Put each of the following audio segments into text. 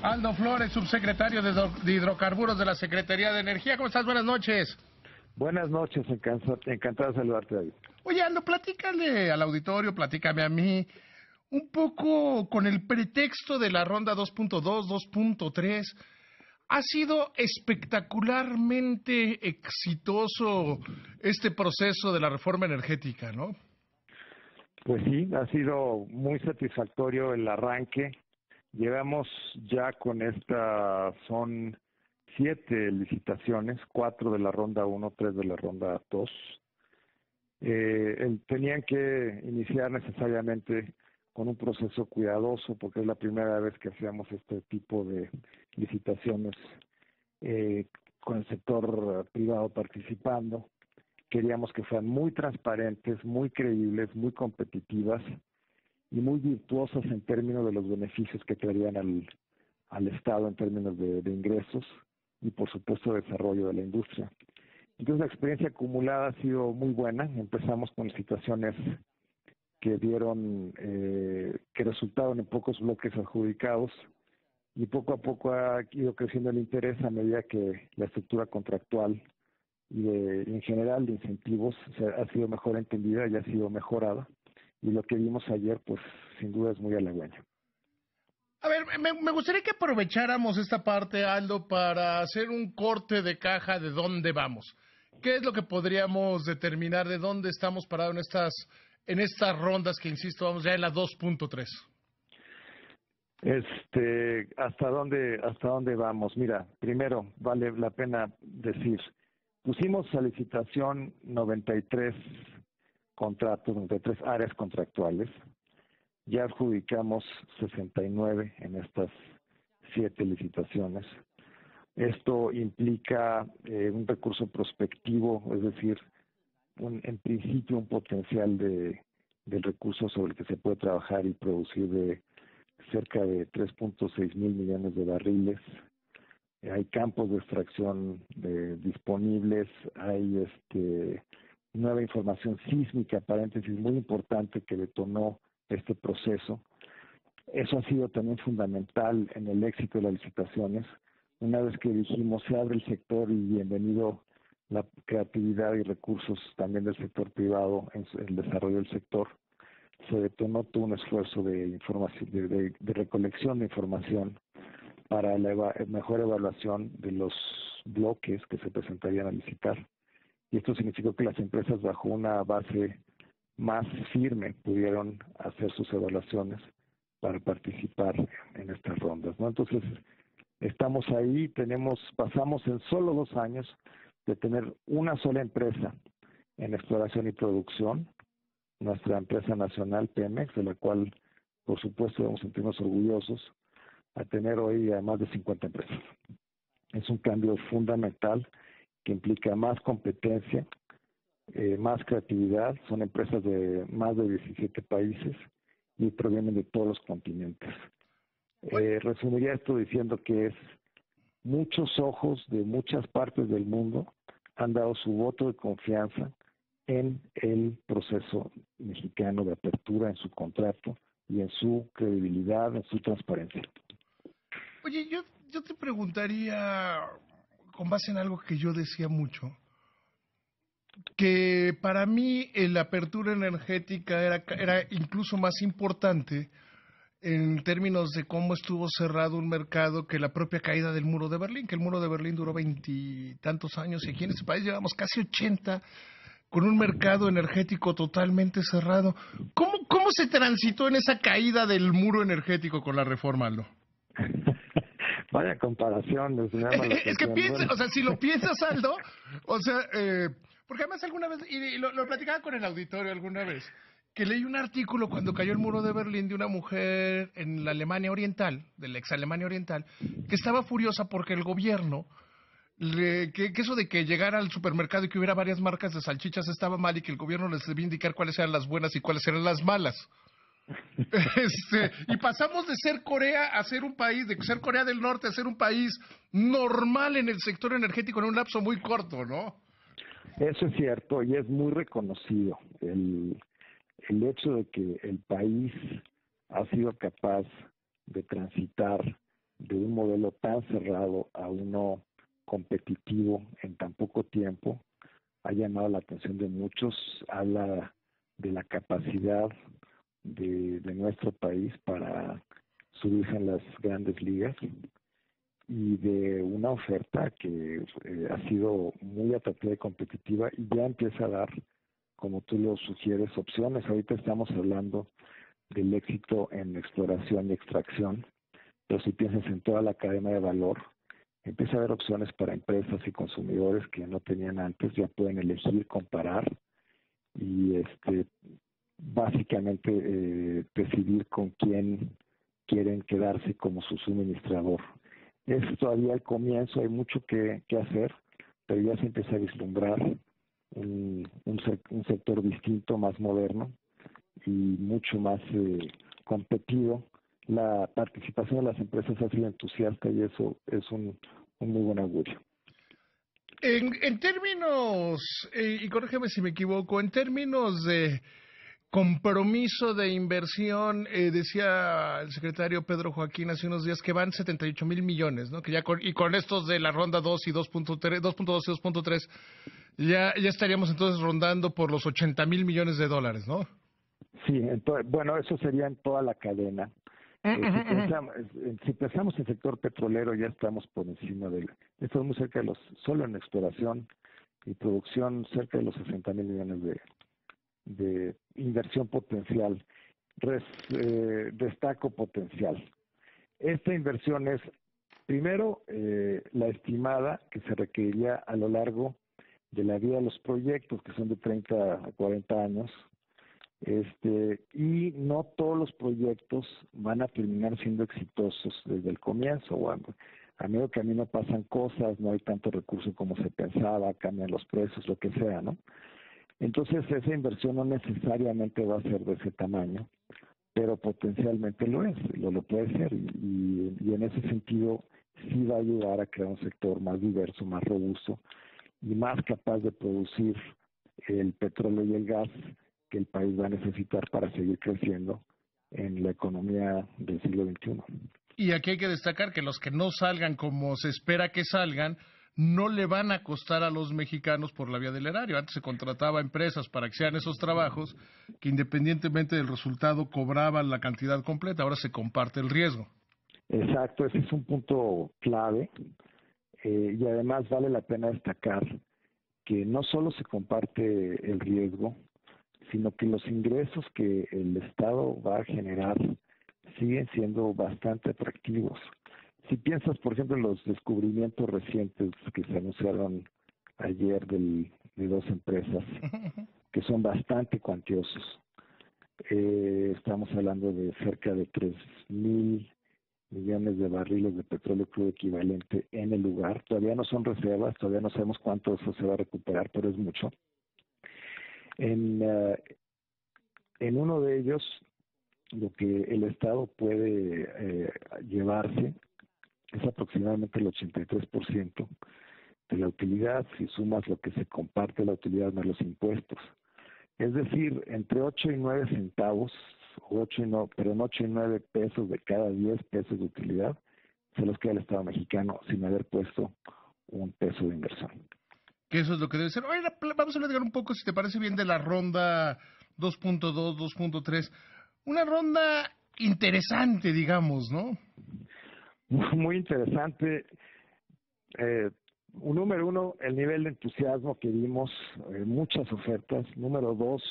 Aldo Flores, subsecretario de Hidrocarburos de la Secretaría de Energía. ¿Cómo estás? Buenas noches. Buenas noches, encantado de saludarte, David. Oye, Aldo, platícale al auditorio, platícame a mí, un poco con el pretexto de la ronda 2.2, 2.3. Ha sido espectacularmente exitoso este proceso de la reforma energética, ¿no? Pues sí, ha sido muy satisfactorio el arranque. Llevamos ya con son 7 licitaciones, 4 de la ronda 1, 3 de la ronda 2. Tenían que iniciar necesariamente con un proceso cuidadoso porque es la primera vez que hacíamos este tipo de licitaciones con el sector privado participando. Queríamos que fueran muy transparentes, muy creíbles, muy competitivas y muy virtuosas en términos de los beneficios que traerían al Estado en términos de ingresos y, por supuesto, desarrollo de la industria. Entonces, la experiencia acumulada ha sido muy buena. Empezamos con situaciones que que resultaron en pocos bloques adjudicados y poco a poco ha ido creciendo el interés a medida que la estructura contractual y en general de incentivos ha sido mejor entendida y ha sido mejorada, y lo que vimos ayer pues sin duda es muy halagüeño. A ver, me gustaría que aprovecháramos esta parte, Aldo, para hacer un corte de caja de dónde vamos. ¿Qué es lo que podríamos determinar de dónde estamos parados en estas rondas que, insisto, vamos ya en la 2.3? ¿Hasta dónde vamos? Mira, primero vale la pena decir, pusimos a licitación 93 contratos, 93 áreas contractuales. Ya adjudicamos 69 en estas 7 licitaciones. Esto implica un recurso prospectivo, es decir, en principio un potencial del recurso sobre el que se puede trabajar y producir de cerca de 3.6 mil millones de barriles. Hay campos de extracción disponibles, hay nueva información sísmica, paréntesis, muy importante que detonó este proceso. Eso ha sido también fundamental en el éxito de las licitaciones. Una vez que dijimos se abre el sector y bienvenido la creatividad y recursos también del sector privado en el desarrollo del sector, se detonó todo un esfuerzo de información, de recolección de información para la mejor evaluación de los bloques que se presentarían a licitar. Y esto significó que las empresas bajo una base más firme pudieron hacer sus evaluaciones para participar en estas rondas, ¿no? Entonces, estamos ahí, pasamos en solo 2 años de tener una sola empresa en exploración y producción, nuestra empresa nacional Pemex, de la cual, por supuesto, debemos sentirnos orgullosos, a tener hoy a más de 50 empresas. Es un cambio fundamental que implica más competencia, más creatividad. Son empresas de más de 17 países y provienen de todos los continentes. Resumiría esto diciendo que muchos ojos de muchas partes del mundo han dado su voto de confianza en el proceso mexicano de apertura, en su contrato y en su credibilidad, en su transparencia. Oye, yo te preguntaría, con base en algo que yo decía mucho, que para mí la apertura energética era incluso más importante en términos de cómo estuvo cerrado un mercado que la propia caída del muro de Berlín, que el muro de Berlín duró 20 y tantos años y aquí en este país llevamos casi 80 con un mercado energético totalmente cerrado. ¿Cómo se transitó en esa caída del muro energético con la reforma, Aldo? Vaya comparación, me llama la Es que atención. piensa, Bueno. o sea, si lo piensas, Aldo, o sea, porque además alguna vez, y lo platicaba con el auditorio alguna vez, que leí un artículo cuando cayó el muro de Berlín de una mujer en la Alemania Oriental, de la ex Alemania Oriental, que estaba furiosa porque el gobierno, que eso de que llegara al supermercado y que hubiera varias marcas de salchichas estaba mal y que el gobierno les debía indicar cuáles eran las buenas y cuáles eran las malas. Y pasamos de ser Corea a ser un país, de ser Corea del Norte a ser un país normal en el sector energético en un lapso muy corto, ¿no? Eso es cierto y es muy reconocido. El hecho de que el país ha sido capaz de transitar de un modelo tan cerrado a uno competitivo en tan poco tiempo ha llamado la atención de muchos. Habla de la capacidad de nuestro país para subirse en las grandes ligas y de una oferta que ha sido muy atractiva y competitiva y ya empieza a dar, como tú lo sugieres, opciones. Ahorita estamos hablando del éxito en exploración y extracción, pero si piensas en toda la cadena de valor, empieza a haber opciones para empresas y consumidores que no tenían antes, ya pueden elegir, comparar y básicamente decidir con quién quieren quedarse como su suministrador. Es todavía el comienzo, hay mucho que hacer, pero ya se empieza a vislumbrar un sector distinto, más moderno y mucho más competido. La participación de las empresas ha sido entusiasta y eso es un muy buen augurio. En términos, y corrígeme si me equivoco, en términos de compromiso de inversión, decía el secretario Pedro Joaquín hace unos días que van 78,000 millones, ¿no? Que ya y con estos de la ronda 2 y 2.3, 2.2 y 2.3, ya estaríamos entonces rondando por los 80,000 millones de dólares, ¿no? Sí, entonces, bueno, eso sería en toda la cadena. Si pensamos en el sector petrolero, ya estamos por encima estamos muy cerca de solo en exploración y producción, cerca de los 60,000 millones de inversión potencial. Destaco potencial. Esta inversión es, primero, la estimada que se requeriría a lo largo de la vida de los proyectos, que son de 30 a 40 años, y no todos los proyectos van a terminar siendo exitosos desde el comienzo. Bueno, a medio camino pasan cosas, no hay tanto recurso como se pensaba, cambian los precios, lo que sea, ¿no? Entonces esa inversión no necesariamente va a ser de ese tamaño, pero potencialmente lo puede ser y en ese sentido sí va a ayudar a crear un sector más diverso, más robusto y más capaz de producir el petróleo y el gas que el país va a necesitar para seguir creciendo en la economía del siglo XXI. Y aquí hay que destacar que los que no salgan como se espera que salgan, no le van a costar a los mexicanos por la vía del erario. Antes se contrataba a empresas para que sean esos trabajos que independientemente del resultado cobraban la cantidad completa. Ahora se comparte el riesgo. Exacto, ese es un punto clave y además vale la pena destacar que no solo se comparte el riesgo, sino que los ingresos que el Estado va a generar siguen siendo bastante atractivos. Si piensas, por ejemplo, en los descubrimientos recientes que se anunciaron ayer de dos empresas, que son bastante cuantiosos, estamos hablando de cerca de 3,000 millones de barriles de petróleo crudo equivalente en el lugar. Todavía no son reservas, todavía no sabemos cuánto eso se va a recuperar, pero es mucho. En uno de ellos, lo que el Estado puede llevarse es aproximadamente el 83% de la utilidad, si sumas lo que se comparte la utilidad más los impuestos. Es decir, entre 8 y 9 centavos, en 8 y 9 pesos de cada 10 pesos de utilidad, se los queda el Estado mexicano sin haber puesto un peso de inversión. Que eso es lo que debe ser. Oye, vamos a platicar un poco, si te parece bien, de la ronda 2.2, 2.3. Una ronda interesante, digamos, ¿no? Muy interesante. Número uno, el nivel de entusiasmo que vimos, muchas ofertas. Número dos,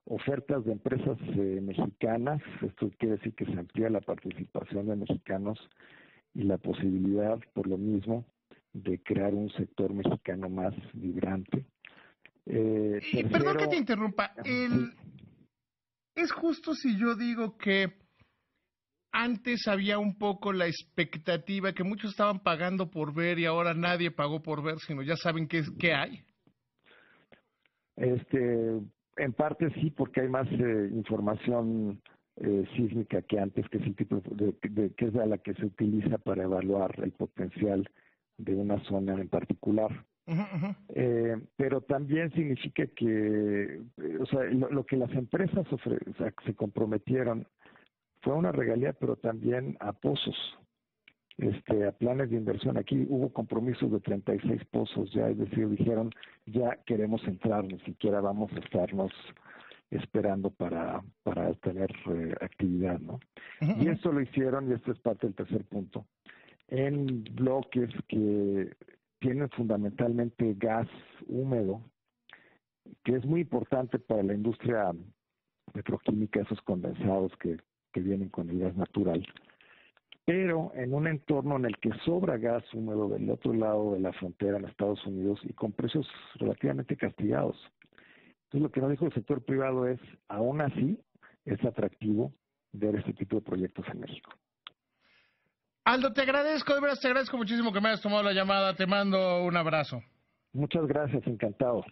ofertas de empresas mexicanas. Esto quiere decir que se amplía la participación de mexicanos y la posibilidad, por lo mismo, de crear un sector mexicano más vibrante. Y perdón que te interrumpa. ¿Es justo si yo digo que antes había un poco la expectativa que muchos estaban pagando por ver y ahora nadie pagó por ver, sino ya saben qué hay? En parte sí, porque hay más información sísmica que antes, que es el tipo que es la que se utiliza para evaluar el potencial de una zona en particular. Pero también significa que, lo que las empresas se comprometieron fue una regalía, pero también a pozos. a planes de inversión. Aquí hubo compromisos de 36 pozos ya, es decir, dijeron, ya queremos entrar, ni siquiera vamos a estarnos esperando para tener actividad, ¿no? Y esto lo hicieron, y esto es parte del tercer punto, en bloques que tienen fundamentalmente gas húmedo, que es muy importante para la industria petroquímica, esos condensados que vienen con el gas natural, pero en un entorno en el que sobra gas húmedo del otro lado de la frontera en Estados Unidos y con precios relativamente castigados. Entonces, lo que nos dijo el sector privado es, aún así, es atractivo ver este tipo de proyectos en México. Aldo, te agradezco, de veras te agradezco muchísimo que me hayas tomado la llamada. Te mando un abrazo. Muchas gracias, encantado.